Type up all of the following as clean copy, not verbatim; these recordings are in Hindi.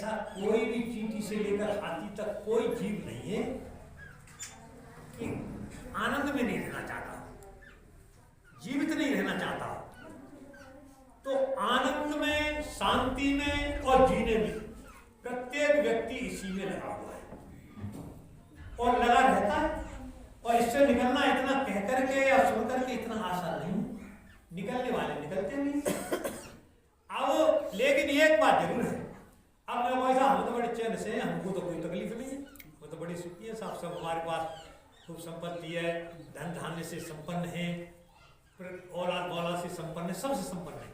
ऐसा कोई भी चींटी से लेकर हाथी तक कोई जीव नहीं है कि आनंद में नहीं रहना चाहता, जीवित नहीं रहना चाहता। तो आनंद में, शांति में और जीने में प्रत्येक व्यक्ति इसी में लगा हुआ है और लगा रहता है। और इससे निकलना इतना कह करके या सुन करके इतना आसान नहीं, निकलने वाले निकलते नहीं। अब लेकिन एक बात जरूर है, अब मैं वैसा हम तो बड़े चैन से, हमको तो कोई तकलीफ नहीं है, वो तो बड़ी सुखी है साहब, सब हमारे पास खूब संपत्ति है, धन धान्य से संपन्न है, औलाद बौलाद से संपन्न है, सबसे संपन्न है।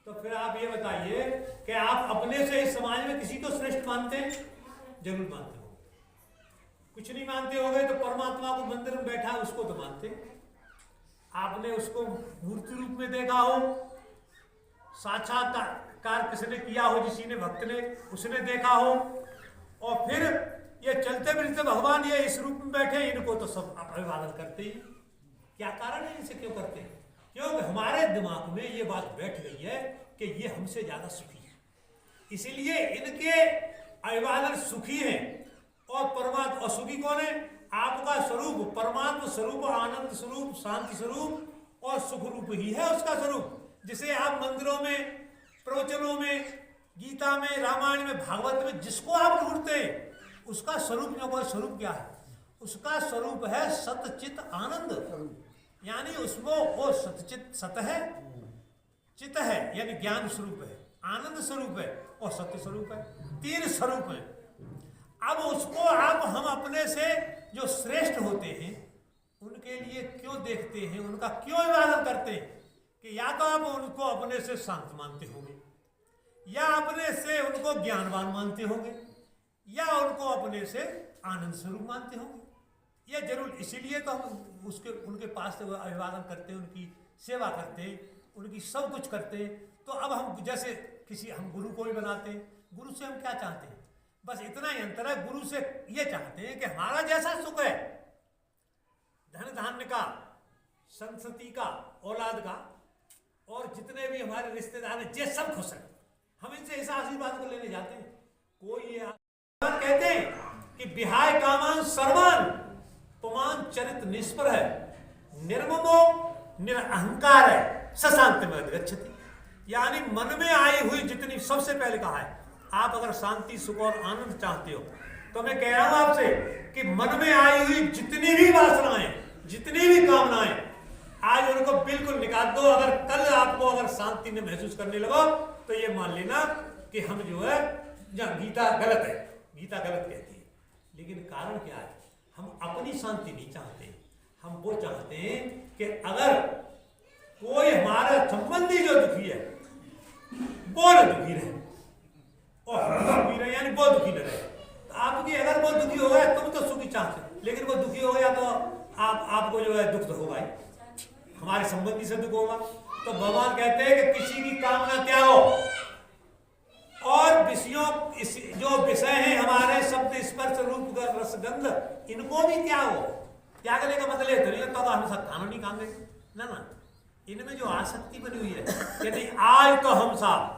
तो फिर आप ये बताइए कि आप अपने से इस समाज में किसी को श्रेष्ठ मानते हैं? जरूर मानते हो। कुछ नहीं मानते हो गए तो परमात्मा को मंदिर में बैठा है उसको तो मानते। आपने उसको मूर्ति रूप में देखा हो, साक्षात्कार किसने किया हो, किसी ने भक्त ने, उसने देखा हो, और फिर ये चलते फिरते भगवान ये इस रूप में बैठे, इनको तो सब अभिवादन करते ही। क्या कारण है इसे क्यों करते हैं? क्योंकि हमारे दिमाग में ये बात बैठ गई है कि ये हमसे ज्यादा सुखी है, इसीलिए इनके अभिवादन सुखी है। और परमात्मा सुखी कौन है? आपका स्वरूप, परमात्मा स्वरूप, आनंद स्वरूप, शांति स्वरूप और सुख रूप ही है उसका स्वरूप, जिसे आप मंदिरों में, प्रवचनों में, गीता में, रामायण में, भागवत में जिसको आप ढूंढते हैं उसका स्वरूप स्वरूप क्या है? उसका स्वरूप है सतचित आनंद, यानी उसमें वो सतचित, सत है, चित है यानी ज्ञान स्वरूप है, आनंद स्वरूप है और सत्य स्वरूप है, तीन स्वरूप है। अब उसको आप हम अपने से जो श्रेष्ठ होते हैं उनके लिए क्यों देखते हैं, उनका क्यों अभिवादन करते हैं? कि या तो आप उनको अपने से शांत मानते होंगे, या अपने से उनको ज्ञानवान मानते होंगे, या उनको अपने से आनंद स्वरूप मानते होंगे। ये जरूर इसीलिए तो हम उसके उनके पास से अभिवादन करते हैं, उनकी सेवा करते हैं, उनकी सब कुछ करते हैं। तो अब हम जैसे किसी हम गुरु को भी बनाते हैं, गुरु से हम क्या चाहते हैं? बस इतना ही अंतर है, गुरु से ये चाहते हैं कि हमारा जैसा सुख है, धन धान्य का, संतति का, औलाद का, और जितने भी हमारे रिश्तेदार हैं जे सब खुश हैं, हम इनसे इस आशीर्वाद को लेने जाते हैं। कोई ये कहते हैं कि विहाय कामान सर्वान पुमान चरित निष्पर है, निर्ममो निरअहंकार है, सशांति में गच्छति। यानी मन में आई हुई जितनी, सबसे पहले कहा है आप अगर शांति, सुख और आनंद चाहते हो तो मैं कह रहा हूं आपसे कि मन में आई हुई जितनी भी वासनाएं, जितनी भी कामनाएं, आज उनको बिल्कुल निकाल दो। अगर कल आपको अगर शांति में महसूस करने लगो तो ये मान लेना कि हम जो है, जहाँ गीता गलत है, गीता गलत कहती है। लेकिन कारण क्या है? हम अपनी शांति नहीं चाहते, हम वो चाहते हैं कि अगर कोई हमारा संबंधी जो दुखी है वो न दुखी रहे और हम दुखी रहे, यानी वो दुखी न रहे। तो आपकी अगर वो दुखी हो गया तुम तो सुखी चाहते, लेकिन वो दुखी हो गया तो आपको जो है दुख तो होगा ही, हमारे संबंधी से दुख होगा। तो भगवान कहते हैं कि किसी की कामना त्यागो और विषयों, जो विषय हैं हमारे शब्द स्पर्श रूप रसगंध, इनको भी त्यागो। त्यागने का मतलब है तो हम सब खाना नहीं खाएंगे ना, इनमें जो आसक्ति बनी हुई है, यदि आज तो हम साहब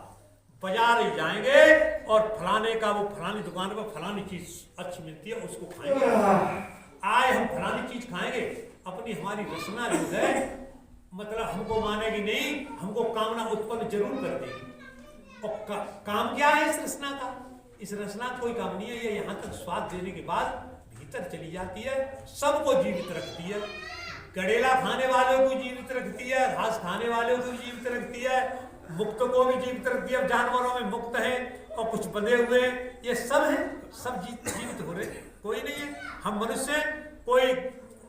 बाजार जाएंगे और फलाने का, वो फलानी दुकान पर फलानी चीज अच्छी मिलती है उसको खाएंगे, आज हम फलानी चीज खाएंगे, अपनी हमारी रचना जो है मतलब हमको मानेगी नहीं, हमको कामना उत्पन्न जरूर कर देगी। और काम क्या है इस रचना का? इस रचना कोई काम नहीं है, ये यहाँ तक स्वाद देने के बाद भीतर चली जाती है, सबको जीवित रखती है। गड़ेला खाने वालों को जीवित रखती है, घास खाने वालों को जीवित रखती है, मुक्त को भी जीवित रखती है। जानवरों में मुक्त है और कुछ बंधे हुए, ये सब है, सब जीवित हो रहे, कोई नहीं है। हम मनुष्य, कोई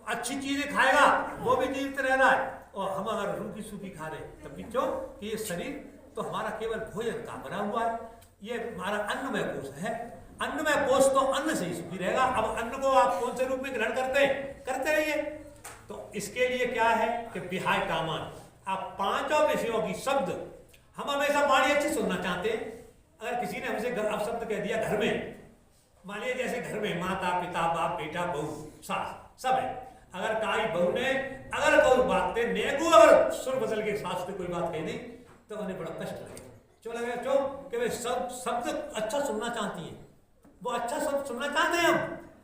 अच्छी चीजें खाएगा वो भी जीवित रह रहा है, और हम अगर रूखी सूखी खा रहे तब भी क्यों? कि ये शरीर तो हमारा केवल भोजन का बना हुआ है, ये हमारा अन्नमय कोष है। अन्नमय कोष तो अन्न से ही सुखी रहेगा। अब अन्न को आप कौन से रूप में ग्रहण करते हैं? करते रहिए। तो इसके लिए क्या है कि विहाय कामान, आप पांचों विषयों की शब्द, हम हमेशा वाणी अच्छी सुनना चाहते हैं। अगर किसी ने हमसे अब शब्द कह दिया घर में, मानिए जैसे घर में माता पिता बाप बेटा बहू सास सब है, अगर काई बहू ने अगर कोई बात नेगू अगर सुर बदल के सास से कोई बात कही नहीं तो उन्हें बड़ा कष्ट लगेगा। चुप लगे चुप कि वे सब शब्द अच्छा सुनना चाहती हैं, वो अच्छा शब्द सुनना चाहते हैं। हम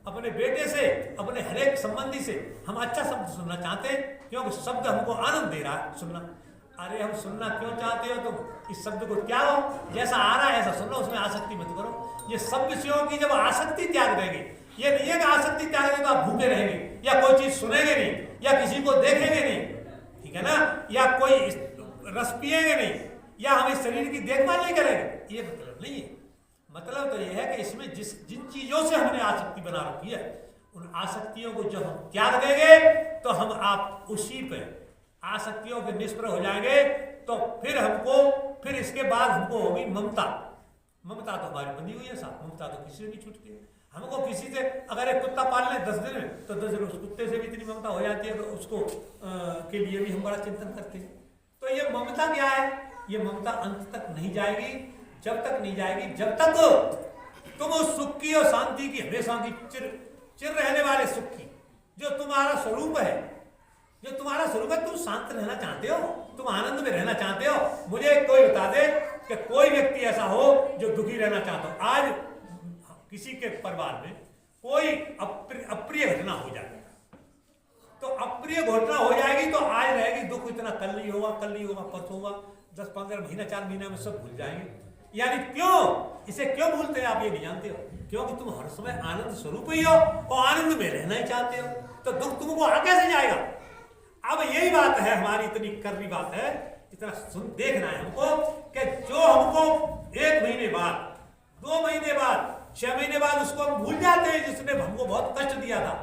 अपने बेटे से, अपने हरेक संबंधी से हम अच्छा शब्द सुनना चाहते हैं, क्योंकि शब्द हमको आनंद दे रहा है सुनना। अरे हम सुनना क्यों चाहते हो तुम? इस शब्द को त्यागो, जैसा आ रहा है ऐसा सुनो, उसमें आसक्ति मत करो। ये सब विषयों की जब आसक्ति त्याग देंगे, ये नहीं है कि आसक्ति त्याग देंगे तो आप भूखे रहेंगे या कोई चीज सुनेंगे नहीं या किसी को देखेंगे नहीं, ठीक है ना, या कोई रस पिएंगे नहीं या हम इस शरीर की देखभाल नहीं करेंगे, ये मतलब नहीं है। मतलब तो यह है कि इसमें जिन चीजों से हमने आसक्ति बना रखी है, उन आसक्तियों को जब हम त्याग देंगे तो हम आप उसी पे आसक्तियों के निष्प्रह हो जाएंगे। तो फिर इसके बाद हमको होगी ममता। ममता तो हमारी बंधी हुई है साहब, ममता तो किसी से नहीं छूटती है। हमको किसी से अगर एक कुत्ता पाल लें 10 दिन में, तो 10 दिन उस कुत्ते से भी इतनी ममता हो जाती है कि उसको के लिए भी हम बड़ा चिंतन करते हैं। तो ये ममता क्या है? ये ममता अंत तक नहीं जाएगी, जब तक नहीं जाएगी जब तक तुम उस सुख की और शांति की, हमेशा की चिर रहने वाले सुख की, जो तुम्हारा स्वरूप है, जो तुम्हारा स्वरूप है, तुम शांत रहना चाहते हो, तुम आनंद में रहना चाहते हो। मुझे कोई बता दे कि कोई व्यक्ति ऐसा हो जो दुखी रहना चाहता हो। आज किसी के परिवार में कोई अप्रिय घटना हो जाएगी, तो अप्रिय घटना हो जाएगी तो आज रहेगी दुख, इतना कल नहीं होगा, परसों होगा, 10-15 महीना 4 महीना में सब भूल जाएंगे। यानी क्यों? इसे क्यों भूलते हैं आप ये नहीं जानते हो, क्योंकि तुम हर समय आनंद स्वरूप ही हो और आनंद में रहना ही चाहते हो, तो दुख तुमको आ कैसे जाएगा? अब यही बात है, हमारी इतनी कर्री बात है, इतना देखना है हमको कि जो हमको 1 महीने बाद, 2 महीने बाद, 6 महीने बाद उसको हम भूल जाते हैं जिसने हमको बहुत कष्ट दिया था।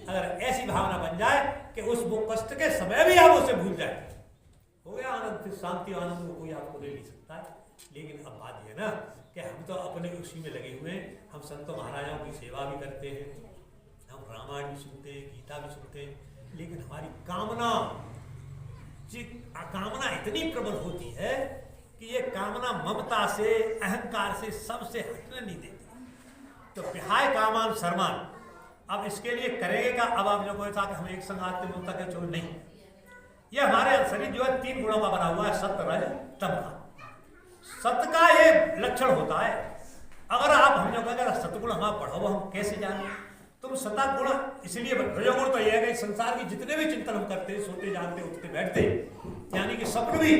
अगर ऐसी भावना बन जाए कि उस वो कष्ट के समय भी आप उसे भूल जाए, हो गया आनंद। फिर शांति आनंद को कोई आपको ले नहीं सकता है। लेकिन अब बात यह ना कि हम तो अपने उसी में लगे हुए हैं, हम संतों महाराजाओं की सेवा भी करते हैं, हम रामायण भी सुनते हैं, गीता भी सुनते हैं, लेकिन हमारी कामना इतनी प्रबल होती है कि ये कामना ममता से, अहंकार से, सबसे हटने नहीं देती। तो विहाय कामान शर्मान, अब इसके लिए करेंगे क्या? अब आप लोगों ने कहा कि हम एक संग आते ममता के चोर नहीं, ये हमारे शरीर जो है 3 गुणों का बना हुआ है, सत्य, रज, तम का। सत्य का ये लक्षण होता है। अगर आप हम लोग अगर सतगुण हमारा बढ़ाओ, हम कैसे जाने? तुम सता गुण इसलिए रजोगुण तो यह है कि संसार की जितने भी चिंतन हम करते, सोते, जागते, उठते, बैठते, यानी कि स्वप्न भी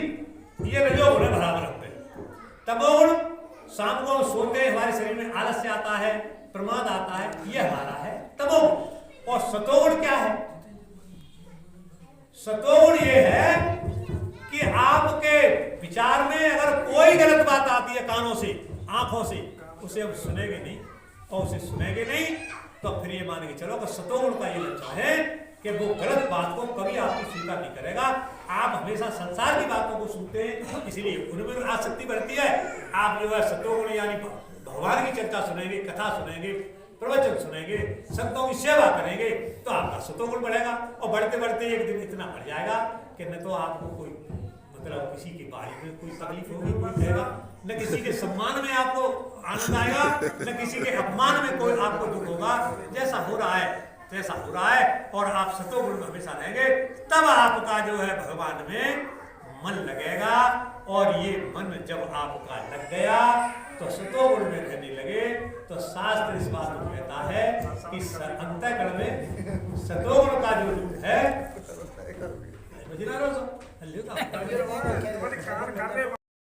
ये रजोगुण है, बराबर होते हैं। तमोगुण, शाम को हम सोते, हमारे शरीर में आलस्य आता है, प्रमाद आता है, ये हमारा है तमोगुण। और सतोगुण क्या है? सतोगुण ये है कि आपके विचार में अगर कोई गलत बात आती है कानों से, आंखों से, उसे हम सुनेंगे नहीं, और उसे सुनेंगे नहीं तो फिर ये मान के चलो कि सतोगुण का ये लक्षण है कि वो गलत बात को कभी आपकी स्वीकार नहीं करेगा। आप हमेशा संसार की बातों को सुनते हैं, इसलिए उनमें आसक्ति बढ़ती है। आप जो है सतोगुण यानी भगवान की चर्चा सुनेंगे, कथा सुनेंगे, प्रवचन सुनेंगे, संतों की सेवा करेंगे, तो आपका सतोगुण बढ़ेगा। और बढ़ते बढ़ते एक दिन इतना बढ़ जाएगा कि न तो आपको कोई मतलब किसी की बारी में कोई तकलीफ होगी, कोई कहेगा, न किसी के सम्मान में आपको आनंद आएगा, न किसी के अपमान में कोई आपको दुख होगा। जैसा हो रहा है तैसा हो रहा है, और आप सतोगुण में हमेशा रहेंगे, तब आपका जो है भगवान में मन लगेगा। और ये मन जब आपका लग गया तो सतोगुण में रहने लगे, तो शास्त्र इस बात को कहता है कि अंतःकरण में सतोगुण का जो रूप है,